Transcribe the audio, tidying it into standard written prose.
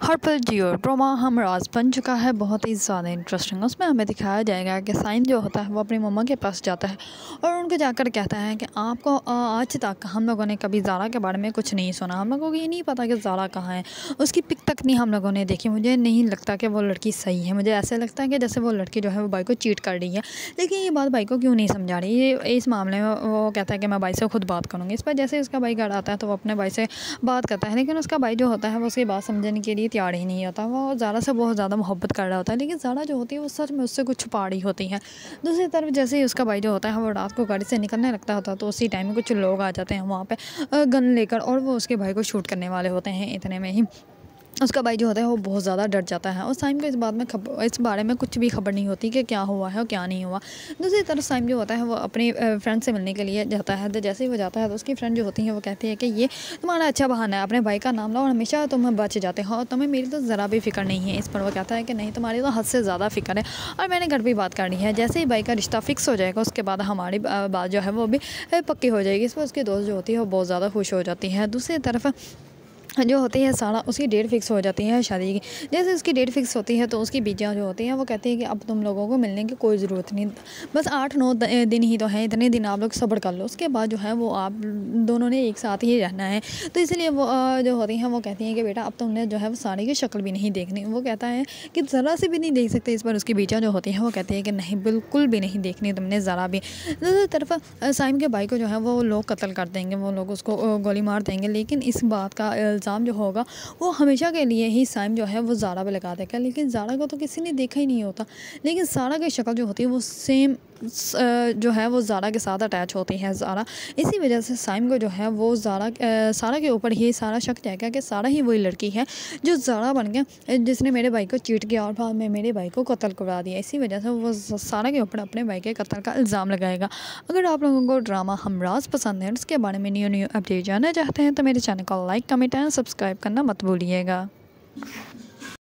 हर पल जियो ड्रामा हमराज बन चुका है बहुत ही ज़्यादा इंटरेस्टिंग। उसमें हमें दिखाया जाएगा कि साइम जो होता है वो अपनी मम्मा के पास जाता है और उनको जाकर कहता है कि आपको आज तक हम लोगों ने कभी ज़ारा के बारे में कुछ नहीं सुना, हम लोगों को ये नहीं पता कि ज़ारा कहाँ है, उसकी पिक तक नहीं हम लोगों ने देखी। मुझे नहीं लगता कि वो लड़की सही है, मुझे ऐसा लगता है कि जैसे वो लड़की जो है वो भाई को चीट कर रही है। लेकिन ये बात भाई को क्यों नहीं समझा रही, ये इस मामले में वो कहता है कि मैं भाई से खुद बात करूँगी। इस पर जैसे उसका भाई घर आता है तो वो अपने भाई से बात करता है, लेकिन उसका भाई जो होता है वो उसकी बात समझने के लिए तैयार ही नहीं होता। वो ज़ारा से बहुत ज़्यादा मोहब्बत कर रहा होता है, लेकिन ज़ारा जो होती है वो सच में उससे कुछ छुपा रही होती है। दूसरी तरफ जैसे ही उसका भाई जो होता है वो रात को गाड़ी से निकलने लगता होता है तो उसी टाइम में कुछ लोग आ जाते हैं वहाँ पे गन लेकर और वो उसके भाई को शूट करने वाले होते हैं। इतने में ही उसका भाई जो होता है वो बहुत ज़्यादा डर जाता है और साइम को इस बारे में कुछ भी खबर नहीं होती कि क्या हुआ है और क्या नहीं हुआ। दूसरी तरफ साइम जो होता है वो अपनी फ्रेंड से मिलने के लिए जाता है। तो जैसे ही वो जाता है तो उसकी फ्रेंड जो होती है वो कहती है कि ये तुम्हारा अच्छा बहाना है, अपने भाई का नाम लो और हमेशा तुम बच जाते हो और तुम्हें मेरी तो ज़रा भी फिक्र नहीं है। इस पर वो कहता है कि नहीं, तुम्हारी तो हद से ज़्यादा फिक्र है और मैंने घर भी बात करनी है। जैसे ही भाई का रिश्ता फिक्स हो जाएगा उसके बाद हमारी बात जो है वो भी पक्की हो जाएगी। इस पर उसकी दोस्त जो होती है वो बहुत ज़्यादा खुश हो जाती है। दूसरी तरफ जो होती है सारा, उसकी डेट फिक्स हो जाती है शादी की। जैसे उसकी डेट फिक्स होती है तो उसकी बीजियाँ जो होती हैं वो कहती है कि अब तुम लोगों को मिलने की कोई ज़रूरत नहीं, बस 8-9 दिन ही तो हैं, इतने दिन आप लोग सब्र कर लो, उसके बाद जो है वो आप दोनों ने एक साथ ही रहना है। तो इसलिए वो जो होती हैं वो कहती हैं कि बेटा अब तुमने जो है वो साड़ी की शक्ल भी नहीं देखनी। वो कहता है कि ज़रा से भी नहीं देख सकते। इस पर उसकी बीजियाँ जो होती हैं वो कहती है कि नहीं, बिल्कुल भी नहीं देखनी तुमने ज़रा भी। दूसरी तरफ साइम के भाई को जो है वो लोग कत्ल कर देंगे, वो लोग उसको गोली मार देंगे, लेकिन इस बात का जो होगा वो हमेशा के लिए ही साइम जो है वो ज़ारा पे लगा देगा। लेकिन ज़ारा को तो किसी ने देखा ही नहीं होता, लेकिन ज़ारा की शक्ल जो होती है वो सेम जो है वो ज़ारा के साथ अटैच होती है ज़ारा। इसी वजह से साइम को जो है वो सारा के ऊपर ही सारा शक जाएगा कि सारा ही वही लड़की है जो ज़ारा बन के जिसने मेरे भाई को चीट किया और बाद में मेरे भाई को कत्ल करवा दिया। इसी वजह से वो सारा के ऊपर अपने भाई के कत्ल का इल्ज़ाम लगाएगा। अगर आप लोगों को ड्रामा हमराज पसंद है और इसके बारे में न्यू अपडेट जानना चाहते हैं तो मेरे चैनल को लाइक, कमेंट एंड सब्सक्राइब करना मत भूलिएगा।